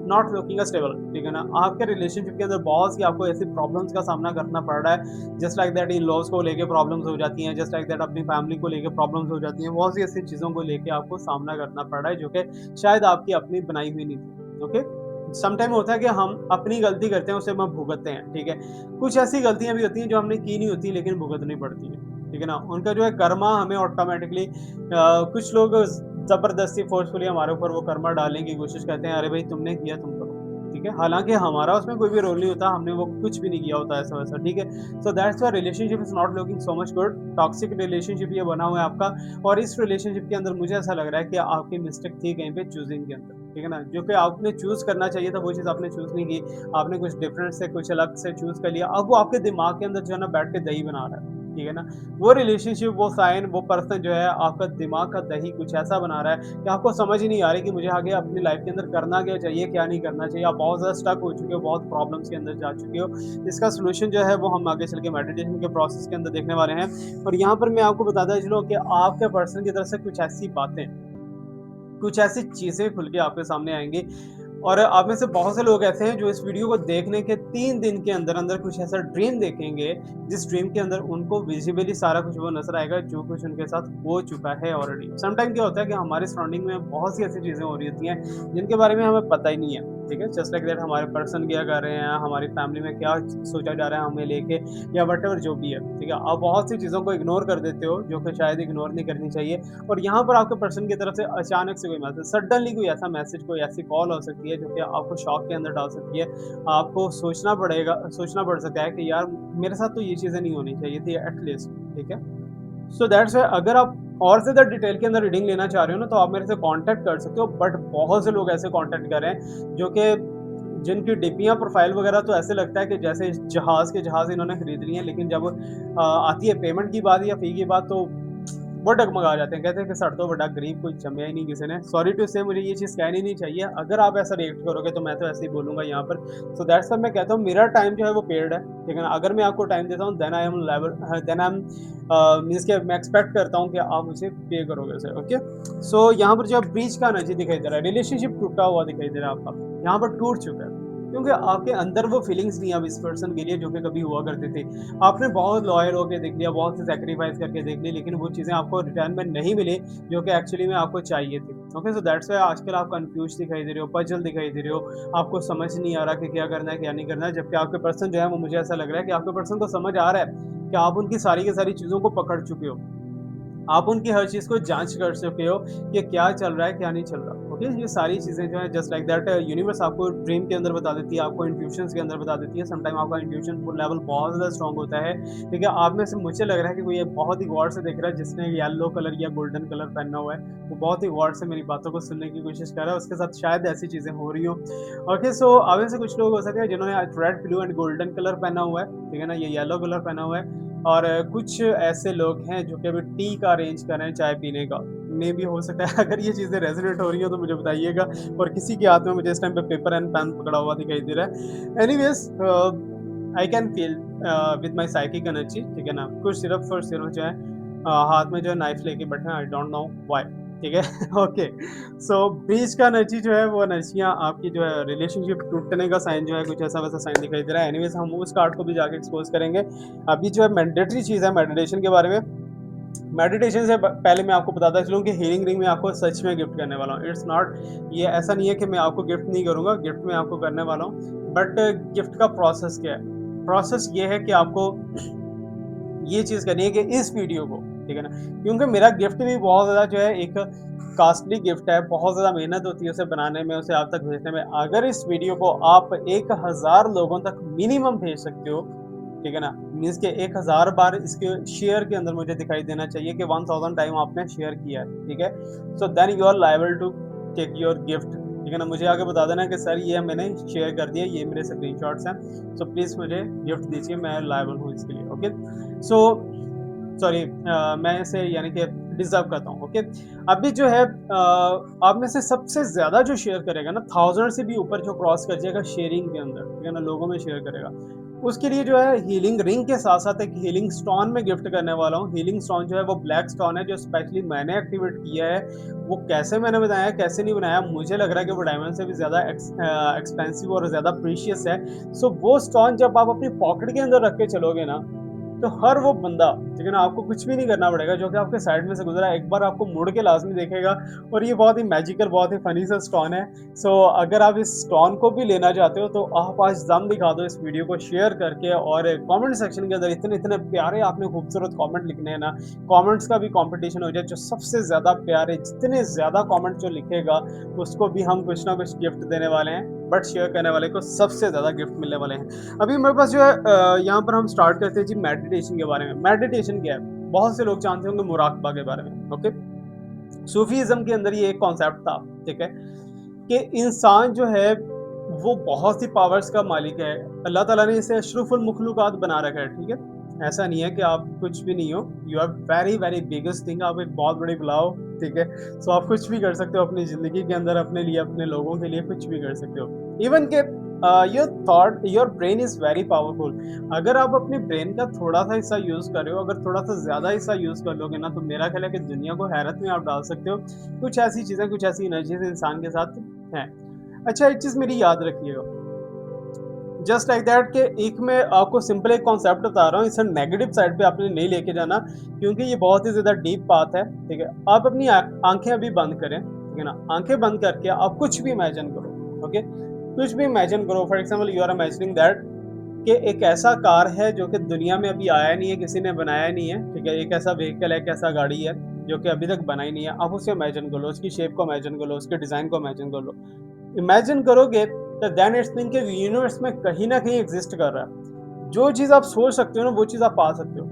नॉट लुकिंग स्टेबल, ठीक है ना? आपके रिलेशनशिप के अंदर बहुत सी आपको ऐसी प्रॉब्लम्स का सामना करना पड़ रहा है। जस्ट लाइक दैट इन-लॉज़ को लेके प्रॉब्लम्स हो जाती हैं, जस्ट लाइक दैट अपनी फैमिली को लेके प्रॉब्लम्स हो जाती हैं। बहुत सी ऐसी चीज़ों को लेके आपको सामना करना पड़ रहा है जो कि शायद आपकी अपनी बनाई हुई नहीं थी, ओके? सम टाइम होता है कि हम अपनी गलती करते हैं, उसे हम भुगतते हैं, ठीक है? कुछ ऐसी गलतियाँ भी होती हैं जो हमने की नहीं होती लेकिन भुगतनी पड़ती हैं, ठीक है ना? उनका जो है कर्मा हमें ऑटोमैटिकली कुछ लोग ज़बरदस्ती फ़ोर्सफुली हमारे ऊपर वो कर्मा डालने की कोशिश करते हैं, अरे भाई तुमने किया तुम करो, ठीक है? हालाँकि हमारा उसमें कोई भी रोल नहीं होता, हमने वो कुछ भी नहीं किया होता ऐसा-वैसा, ठीक है? So that's why relationship is not looking so much good. Toxic relationship ये बना हुआ है आपका और इस रिलेशनशिप के अंदर मुझे ऐसा लग रहा है कि आपकी मिस्टेक थी कहीं पे चूज़िंग के अंदर, ठीक है ना? जो कि आपने चूज़ करना चाहिए था, वो चीज़ आपने चूज़ नहीं की। आपने कुछ डिफरेंट से, कुछ अलग से चूज़ कर लिया। अब वो आपके दिमाग के अंदर जो है ना बैठ के दही बना रहा है। ठीक है ना? वो रिलेशनशिप, वो साइन, वो पर्सन जो है आपका दिमाग का दही कुछ ऐसा बना रहा है कि आपको समझ ही नहीं आ रही कि मुझे आगे अपनी लाइफ के अंदर करना क्या चाहिए, क्या नहीं करना चाहिए। आप बहुत ज़्यादा स्टक हो चुके हो, बहुत प्रॉब्लम्स के अंदर जा चुके हो। इसका सॉल्यूशन जो है वो हम आगे चल के मेडिटेशन के प्रोसेस के अंदर देखने वाले हैं। और यहाँ पर मैं आपको बताता चलूँ कि आपके पर्सन की तरफ से कुछ ऐसी बातें, कुछ ऐसी चीज़ें खुल के आपके सामने आएँगी और आप में से बहुत से लोग ऐसे हैं जो इस वीडियो को देखने के 3 दिन के अंदर-अंदर कुछ ऐसा ड्रीम देखेंगे, जिस ड्रीम के अंदर उनको विज़िबली सारा कुछ वो नज़र आएगा जो कुछ उनके साथ हो चुका है ऑलरेडी। सम टाइम क्या होता है कि हमारे सराउंडिंग में बहुत सी ऐसी चीज़ें हो रही होती हैं, जिनके बारे में हमें पता ही नहीं है, ठीक है? जस्ट लाइक दैट हमारे पर्सन क्या कर रहे हैं, हमारी फैमिली में क्या सोचा जा रहा है हमें लेके या व्हाटएवर जो भी है, ठीक है? आप बहुत सी चीज़ों को इग्नोर कर देते हो, जो कि शायद इग्नोर नहीं करनी चाहिए। और यहाँ पर आपके पर्सन की तरफ से अचानक से कोई मैसेज, सडनली कोई ऐसा मैसेज, कोई ऐसी कॉल हो सकती है जो कि आपको शॉक के अंदर डाल सकती है। आपको सोचना पड़ सकता है कि यार मेरे साथ तो ये चीज़ें नहीं होनी चाहिए थी एटलीस्ट, ठीक है? सो दैट्स व्हाई अगर आप और ज़्यादा डिटेल के अंदर रीडिंग लेना चाह रहे हो ना, तो आप मेरे से कॉन्टैक्ट कर सकते हो। बट बहुत से लोग ऐसे कॉन्टैक्ट कर रहे हैं जो कि जिनकी डीपियाँ, प्रोफ़ाइल वगैरह तो ऐसे लगता है कि जैसे जहाज़ के जहाज़ इन्होंने खरीद लिए हैं, लेकिन जब आती है पेमेंट की बात या फ़ी की बात तो वो डगमगा जाते हैं। कहते हैं कि सर तो बड़ा गरीब, कोई जम्या ही नहीं किसी ने। सॉरी टू से मुझे ये चीज़ कहनी नहीं चाहिए। अगर आप ऐसा रिएक्ट करोगे तो मैं तो ऐसे ही बोलूँगा यहाँ पर। सो दैट्स व्हाई मैं कहता हूँ मेरा टाइम जो है वो पेड है, ठीक है ना? अगर मैं आपको टाइम देता हूँ देन आई एम मीन्स कि मैं एक्सपेक्ट करता हूँ कि आप मुझे पे करोगे उसे, ओके? सो यहाँ पर जो ब्रीच का एनर्जी दिखाई दे रहा है, रिलेशनशिप टूटा हुआ दिखाई दे रहा है आपका। यहाँ पर टूट चुका है। क्योंकि आपके अंदर वो फीलिंग्स नहीं है अब इस पर्सन के लिए जो कि कभी हुआ करती थी। आपने बहुत लॉयल होके देख लिया, बहुत से सैक्रिफाइस करके देख ली, लेकिन वो चीज़ें आपको रिटर्न में नहीं मिली, जो कि एक्चुअली में आपको चाहिए थी। ओके, सो दैट्स व्हाई आजकल आप कन्फ्यूज़ दिखाई दे रहे हो, पज़ल दिखाई दे रहे हो, आपको समझ नहीं आ रहा कि क्या करना है, क्या नहीं करना है। जबकि आपके पर्सन जो है वो मुझे ऐसा लग रहा है कि आपके पर्सन को समझ आ रहा है कि आप उनकी सारी की सारी चीज़ों को पकड़ चुके हो। आप उनकी हर चीज़ को जाँच कर सकते हो कि क्या चल रहा है, क्या नहीं चल रहा। ओके? ये सारी चीज़ें जो हैं जस्ट लाइक दैट यूनिवर्स आपको ड्रीम के अंदर बता देती है, आपको इंट्यूशंस के अंदर बता देती है। सम टाइम आपका इंट्यूशन वो लेवल बहुत ज़्यादा स्ट्रॉन्ग होता है, ठीक है? आप में से मुझे लग रहा है कि कोई एक बहुत ही गौर से देख रहा है जिसने येलो कलर या गोल्डन कलर पहना हुआ है। वो बहुत ही गौर से मेरी बातों को सुनने की कोशिश कर रहा है, उसके साथ शायद ऐसी चीज़ें हो रही हों। ओके, सो आप में से कुछ लोग हो सकते हैं जिन्होंने red, blue and golden colour पहना हुआ है, ठीक है ना? ये येलो कलर पहना हुआ है। और कुछ ऐसे लोग हैं जो कि अभी टी का अरेंज कर रहे हैं चाय पीने का। मेबी हो सकता है अगर ये चीज़ें रेज़ोनेट हो रही हो तो मुझे बताइएगा। और किसी के हाथ में मुझे इस टाइम पे पेपर एंड पेन पकड़ा हुआ दिखाई दे रहा है। Anyways I can feel with my psychic energy, ठीक है ना? कुछ सिर्फ़ और सिर्फ़ जो है हाथ में जो है नाइफ़ लेके बैठे हैं, आई डोंट नो व्हाई, ठीक है? ओके, सो बीच का एनर्जी जो है वो एनर्जियाँ आपकी जो है रिलेशनशिप टूटने का साइन जो है कुछ ऐसा वैसा साइन दिखाई दे रहा है। एनीवेज़ हम उस कार्ड को भी जाके एक्सपोज़ करेंगे। अभी जो है मैंडेटरी चीज़ है मेडिटेशन के बारे में। मेडिटेशन से प पहले मैं आपको बताता चलूँ कि हीलिंग रिंग मैं आपको सच में गिफ्ट करने वाला हूँ। इट्स नॉट, ये ऐसा नहीं है कि मैं आपको गिफ्ट नहीं करूँगा, गिफ्ट मैं आपको करने वाला हूँ। बट गिफ्ट का प्रोसेस क्या है? प्रोसेस ये है कि आपको ये चीज़ करनी है कि इस वीडियो को, ठीक है ना? क्योंकि मेरा गिफ्ट भी बहुत ज़्यादा जो है एक कॉस्टली गिफ्ट है, बहुत ज़्यादा मेहनत होती है उसे बनाने में, उसे आप तक भेजने में। अगर इस वीडियो को आप 1000 लोगों तक मिनिमम भेज सकते हो, ठीक है ना? मीन्स कि 1000 बार इसके शेयर के अंदर मुझे दिखाई देना चाहिए कि 1000 टाइम आपने शेयर किया है, ठीक है? So then you are liable to take your gift, ठीक है ना? मुझे आगे बता देना कि सर ये मैंने शेयर कर दिया, ये मेरे स्क्रीनशॉट्स हैं, सो प्लीज़ मुझे गिफ्ट दीजिए, मैं लायबल हूँ इसके लिए, ओके? सो सॉरी, मैं इसे यानी कि डिज़र्व करता हूँ, ओके? अभी जो है आप में से सबसे ज़्यादा जो शेयर करेगा ना, 1000 से भी ऊपर जो क्रॉस कर जाएगा शेयरिंग के अंदर, ठीक है ना? लोगों में शेयर करेगा, उसके लिए जो है हीलिंग रिंग के साथ-साथ एक हीलिंग स्टोन मैं गिफ्ट करने वाला हूँ। हीलिंग स्टोन जो है वो ब्लैक स्टोन है जो स्पेशली मैंने एक्टिवेट किया है। वो कैसे मैंने बनाया, कैसे नहीं बनाया, मुझे लग रहा है कि वो डायमंड से भी ज़्यादा एक्सपेंसिव और ज़्यादा प्रीशियस है। सो वो स्टोन जब आप अपनी पॉकेट के अंदर रख के चलोगे ना, तो हर वो बंदा, ठीक है ना, आपको कुछ भी नहीं करना पड़ेगा जो कि आपके साइड में से गुजरा है, एक बार आपको मुड़ के लाज़मी देखेगा। और ये बहुत ही मैजिकल, बहुत ही फ़नी सा स्टोन है। सो अगर आप इस स्टोन को भी लेना चाहते हो तो आप आज दम दिखा दो इस वीडियो को शेयर करके, और कमेंट सेक्शन के अंदर इतने-इतने प्यारे आपने खूबसूरत कमेंट लिखने हैं ना, कमेंट्स का भी कॉम्पिटिशन हो जाए, जो सबसे ज़्यादा प्यारे, जितने ज़्यादा कमेंट जो लिखेगा, उसको भी हम कुछ ना कुछ गिफ्ट देने वाले हैं। बट शेयर करने वाले को सबसे ज़्यादा गिफ्ट मिलने वाले हैं। अभी मेरे पास जो है यहाँ पर हम स्टार्ट करते हैं जी मेडिटेशन के बारे में। मेडिटेशन क्या है? बहुत से लोग जानते होंगे मुराकबा के बारे में, ओके? सूफीज़्म के अंदर ये एक कॉन्सेप्ट था, ठीक है? कि इंसान जो है वो बहुत सी पावर्स का मालिक है। अल्लाह ताला ने इसे अशरफुल मखलूक़ात बना रखा है, ठीक है? ऐसा नहीं है कि आप कुछ भी नहीं हो, you are very very biggest thing, आप एक बहुत बड़ी बला हो, ठीक है? सो आप कुछ भी कर सकते हो अपनी ज़िंदगी के अंदर, अपने लिए, अपने लोगों के लिए कुछ भी कर सकते हो। इवन कि your thought, your brain is very powerful. अगर आप अपने ब्रेन का थोड़ा-सा हिस्सा यूज़ कर रहे हो, अगर थोड़ा-सा ज़्यादा हिस्सा यूज़ कर लोगे ना, तो मेरा ख्याल है कि दुनिया को हैरत में आप डाल सकते हो। कुछ ऐसी चीज़ें, कुछ ऐसी एनर्जीज़ इंसान के साथ हैं। अच्छा, एक चीज़ मेरी याद रखिएगा, जस्ट लाइक दैट कि एक मैं आपको सिंपल एक कॉन्सेप्ट बता रहा हूँ, इसे नेगेटिव साइड पे आपने नहीं लेके जाना, क्योंकि ये बहुत ही ज़्यादा डीप बात है, ठीक है? आप अपनी आँखें अभी बंद करें, ठीक है ना? आँखें बंद करके आप कुछ भी इमेजिन करो, ओके? कुछ भी इमेजिन करो, for example you are imagining that कि एक ऐसा कार है जो कि दुनिया में अभी आया नहीं है, किसी ने बनाया नहीं है, ठीक है? एक ऐसा व्हीकल है, एक ऐसा गाड़ी है, जो कि अभी तक बना ही नहीं है। आप उसे इमेजिन कर लो, उसकी शेप को इमेजिन कर लो, उसके डिज़ाइन को इमेजिन कर लो। इमेजिन करोगे तो देन इट्स मीन कि यूनिवर्स में कहीं न कहीं एग्ज़िस्ट कर रहा है। जो चीज़ आप सोच सकते हो ना, वो चीज़ आप पा सकते हो।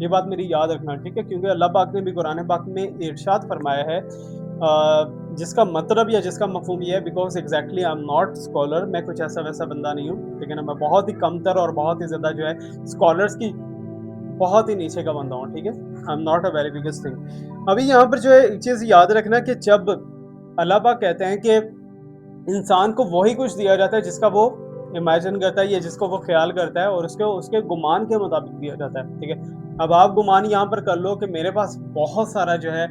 ये बात मेरी याद रखना, ठीक है? क्योंकि अल्लाह पाक ने भी कुरान पाक में इरशाद फरमाया है, जिसका मतलब या जिसका मफ़हूम ये है, because exactly I am not scholar, मैं कुछ ऐसा-वैसा बंदा नहीं हूँ, ठीक है ना? मैं बहुत ही कमतर और बहुत ही ज़्यादा जो है स्कॉलर्स की बहुत ही नीचे का बंदा हूँ, ठीक है? I am not a very biggest thing. अभी यहाँ पर जो है एक चीज़ याद रखना कि जब अल्लाह पाक कहते हैं कि इंसान को वही कुछ दिया जाता है जिसका वो इमेजिन करता है या जिसको वो ख्याल करता है, और उसके उसके गुमान के मुताबिक दिया जाता है, ठीक है? अब आप गुमान यहाँ पर कर लो कि मेरे पास बहुत सारा जो है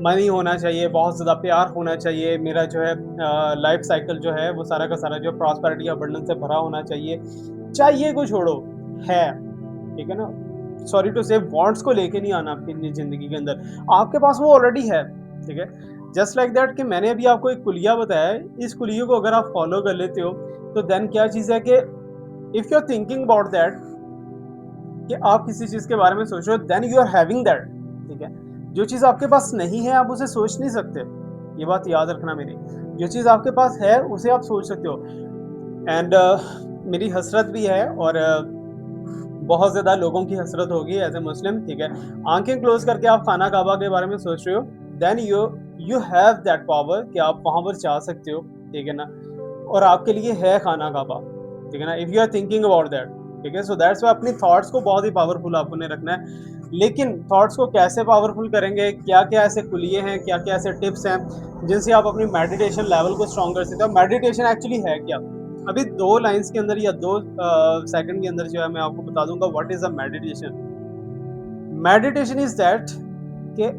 मनी होना चाहिए, बहुत ज़्यादा प्यार होना चाहिए, मेरा जो है लाइफ साइकिल जो है वो सारा का सारा जो प्रॉस्पेरिटी अबंडेंस से भरा होना चाहिए। चाहिए को छोड़ो, है, ठीक है ना? सॉरी टू से वांट्स को लेके नहीं आना अपनी ज़िंदगी के अंदर। आपके पास वो ऑलरेडी है, ठीक है? जस्ट लाइक दैट कि मैंने अभी आपको एक कुलिया बताया है, इस कुलिये को अगर आप फ़ॉलो कर लेते हो, तो देन क्या चीज़ है कि if you are thinking about that, कि आप किसी चीज़ के बारे में सोच रहे हो, then you are having that, ठीक है? जो चीज़ आपके पास नहीं है, आप उसे सोच नहीं सकते। ये बात याद रखना मेरी। जो चीज़ आपके पास है, उसे आप सोच सकते हो। एंड मेरी हसरत भी है, और बहुत ज़्यादा लोगों की हसरत होगी एज़ अ मुस्लिम, ठीक है? आँखें क्लोज़ करके आप खाना काबा के बारे में सोच रहे हो, then you you have that power कि आप वहाँ पर जा सकते हो, ठीक है ना? और आपके लिए है खाना काबा, ठीक है ना? If you are thinking about that, ठीक है? सो दैट्स व्हाई अपनी थॉट्स को बहुत ही पावरफुल आपने रखना है। लेकिन थॉट्स को कैसे पावरफुल करेंगे? क्या-क्या ऐसे कुलिये हैं, क्या-क्या ऐसे टिप्स हैं, जिनसे आप अपनी मेडिटेशन लेवल को स्ट्रॉन्ग कर सकते हो? मेडिटेशन एक्चुअली है क्या? अभी 2 लाइन्स के अंदर या 2 सेकंड के अंदर जो है मैं आपको बता दूँगा what is a meditation. Meditation is that कि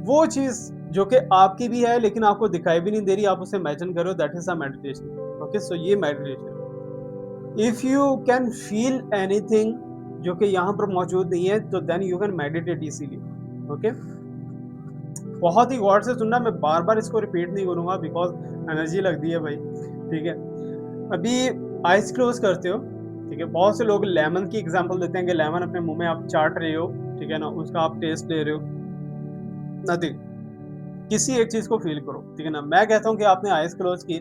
वो चीज़ जो कि आपकी भी है लेकिन आपको दिखाई भी नहीं दे रही, आप उसे इमेजिन कर रहे हो, that is a meditation. Okay, so ये meditation. If you can feel anything जो कि यहाँ पर मौजूद नहीं है, तो then you can meditate easily. Okay, बहुत ही गौर से सुनना, मैं बार-बार इसको रिपीट नहीं करूँगा बिकॉज़ एनर्जी लगती है भाई, ठीक है? अभी आइज़ क्लोज़ करते हो, ठीक है? बहुत से लोग लेमन की एग्ज़ाम्पल देते हैं कि लेमन अपने मुँह में आप चाट रहे हो, ठीक है ना? उसका आप टेस्ट ले रहे हो, नथिंग, किसी एक चीज़ को फ़ील करो, ठीक है ना? मैं कहता हूँ कि आपने आइज़ क्लोज़ की,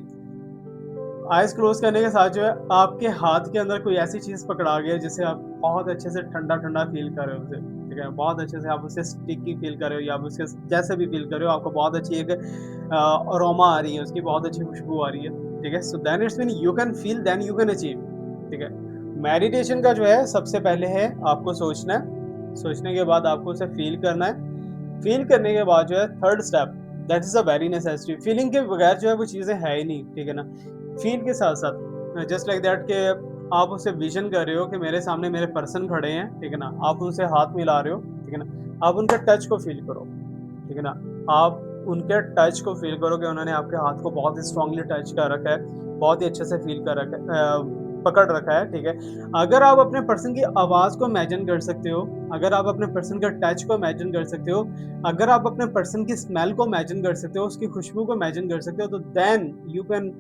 आइज़ क्लोज़ करने के साथ जो है आपके हाथ के अंदर कोई ऐसी चीज़ पकड़ा गया जिसे आप बहुत अच्छे से ठंडा-ठंडा फ़ील कर रहे हो उसे, ठीक है? बहुत अच्छे से आप उसे स्टिकी फ़ील कर रहे हो या आप उसके जैसे भी फ़ील कर रहे हो, आपको बहुत अच्छी एक अरोमा आ रही है, उसकी बहुत अच्छी खुशबू आ रही है, ठीक है? So then it's mean you can feel, then you can achieve, ठीक है? मेडिटेशन का जो है सबसे पहले है आपको सोचना है, सोचने के बाद आपको उसे फ़ील करना है, फ़ील करने के बाद जो है third step, that is a very necessary, feeling के बगैर जो है वो चीज़ें है ही नहीं, ठीक है ना? फ़ील के साथ-साथ जस्ट लाइक दैट कि आप उसे विज़न कर रहे हो कि मेरे सामने मेरे पर्सन खड़े हैं, ठीक है ना? आप उनसे हाथ मिला रहे हो, ठीक है ना? आप उनके टच को फ़ील करो, ठीक है ना? आप उनके टच को फ़ील करो कि उन्होंने आपके हाथ को बहुत ही स्ट्रॉन्गली टच कर रखा है, बहुत ही अच्छे से फ़ील कर रखा है, पकड़ रखा है, ठीक है? अगर आप अपने पर्सन की आवाज़ को इमेजिन कर सकते हो, अगर आप अपने पर्सन के टच को इमेजिन कर सकते हो, अगर आप अपने पर्सन की स्मेल को इमेजिन कर सकते हो, उसकी खुशबू को इमेजिन कर सकते हो, तो then you can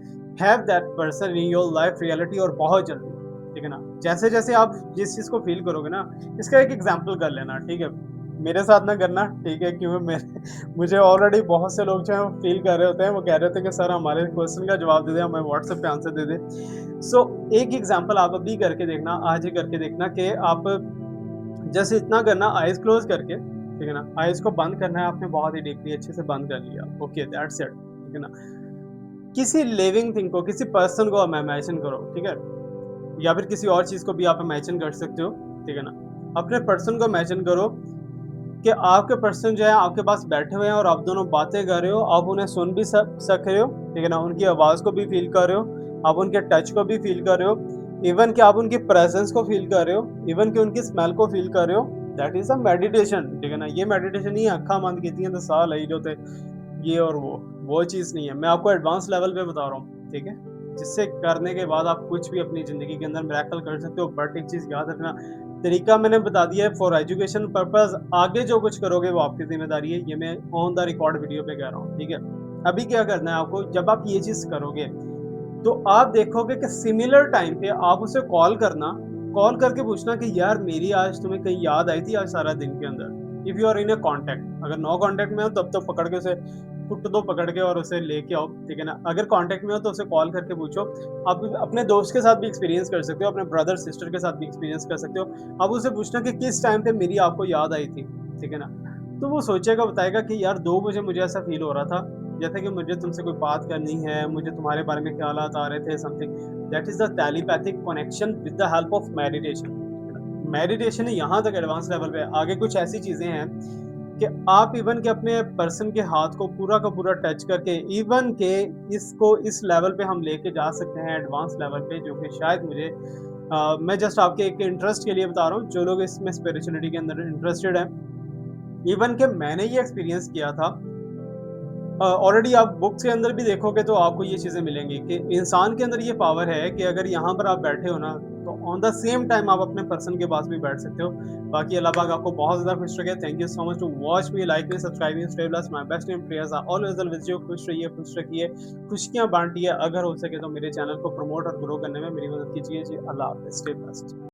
have that person in your life reality, और बहुत जल्दी, ठीक है ना? जैसे-जैसे आप जिस चीज़ को फ़ील करोगे ना, इसका एक एग्ज़ाम्पल कर लेना, ठीक है? मेरे साथ ना करना, ठीक है? क्योंकि मैं मुझे ऑलरेडी बहुत से लोग जो हैं वो फ़ील कर रहे होते हैं, वो कह रहे थे कि सर हमारे क्वेश्चन का जवाब दे दें, हमें व्हाट्सएप पे आंसर दे दें। सो एक एग्ज़ाम्पल आप अभी करके देखना, आज ही करके देखना कि आप जैसे इतना करना आइज़ क्लोज़ करके, ठीक है ना? आइज़ को बंद करना है आपने बहुत ही डीपली अच्छे से बंद कर लिया। ओके, दैट्स इट, ठीक है ना? किसी लिविंग थिंग को, किसी पर्सन को आप इमेजिन करो, ठीक है? या फिर किसी और चीज़ को भी आप इमेजिन कर सकते हो, ठीक है ना? अपने पर्सन को इमेजिन करो कि आपके पर्सन जो है आपके पास बैठे हुए हैं और आप दोनों बातें कर रहे हो, आप उन्हें सुन भी सक रहे हो, ठीक है ना? उनकी आवाज़ को भी फ़ील कर रहे हो, आप उनके टच को भी फ़ील कर रहे हो, इवन कि आप उनकी प्रेज़ेंस को फ़ील कर रहे हो, इवन कि उनकी स्मेल को फ़ील कर रहे हो, दैट इज़ अ मेडिटेशन, ठीक है ना? ये मेडिटेशन नहीं है अक्खा बंद कीतियां ते साह लई जो ते ये और वो चीज़ नहीं है। मैं आपको एडवांस लेवल पे बता रहा हूँ, ठीक है? जिससे करने के बाद आप कुछ भी अपनी ज़िंदगी के अंदर मिरेकल कर सकते हो, बट एक चीज़ याद रखना, तरीका मैंने बता दिया है फॉर एजुकेशन पर्पज़, आगे जो कुछ करोगे वो आपकी ज़िम्मेदारी है, ये मैं ऑन द रिकॉर्ड वीडियो पे कह रहा हूँ, ठीक है? अभी क्या करना है आपको, जब आप ये चीज़ करोगे, तो आप देखोगे कि सिमिलर टाइम पे आप उसे कॉल करना, कॉल करके पूछना कि यार मेरी आज तुम्हें कहीं याद आई थी आज सारा दिन के अंदर? If you are in a contact, अगर नो कॉन्टैक्ट में हो तब तो पकड़ के उसे कुट दो पकड़ के और उसे लेके आओ, ठीक है ना? अगर कॉन्टैक्ट में हो तो उसे कॉल करके पूछो। आप अपने दोस्त के साथ भी एक्सपीरियंस कर सकते हो, अपने ब्रदर सिस्टर के साथ भी एक्सपीरियंस कर सकते हो। आप उससे पूछना कि किस टाइम पे मेरी आपको याद आई थी, ठीक है ना? तो वो सोचेगा, बताएगा कि यार 2 बजे मुझे ऐसा फ़ील हो रहा था, जैसे कि मुझे तुमसे कोई बात करनी है, मुझे तुम्हारे बारे में ख़्यालात आ रहे थे something. That is the telepathic connection with the help of meditation. Meditation यहाँ तक एडवांस लेवल पे है। आगे कुछ ऐसी चीज़ें हैं कि आप इवन के अपने पर्सन के हाथ को पूरा का पूरा टच करके, इवन के इसको इस लेवल पे हम लेके जा सकते हैं एडवांस लेवल पे, जो कि शायद मुझे मैं जस्ट आपके एक इंटरेस्ट के लिए बता रहा हूँ, जो लोग इसमें स्पिरिचुअलिटी के अंदर इंटरेस्टेड हैं। इवन कि मैंने ये एक्सपीरियंस किया था। ऑलरेडी आप बुक्स के अंदर भी देखोगे तो आपको ये चीज़ें मिलेंगी कि इंसान के अंदर ये पावर है कि अगर यहाँ पर आप बैठे हो ना, तो ऑन द सेम टाइम आप अपने पर्सन के पास भी बैठ सकते हो। बाकी अल्लाह पाक आपको बहुत ज़्यादा खुश रखे। Thank you so much to watch me, like me, subscribe me, stay blessed. My best in prayers are always with you. खुश रहिए, खुश रखिए, खुशियाँ बाँटिए। अगर हो सके तो मेरे चैनल को प्रमोट और ग्रो करने में मेरी मदद कीजिए। जी, अल्लाह हाफ़िज़, स्टे ब्लेस्ड।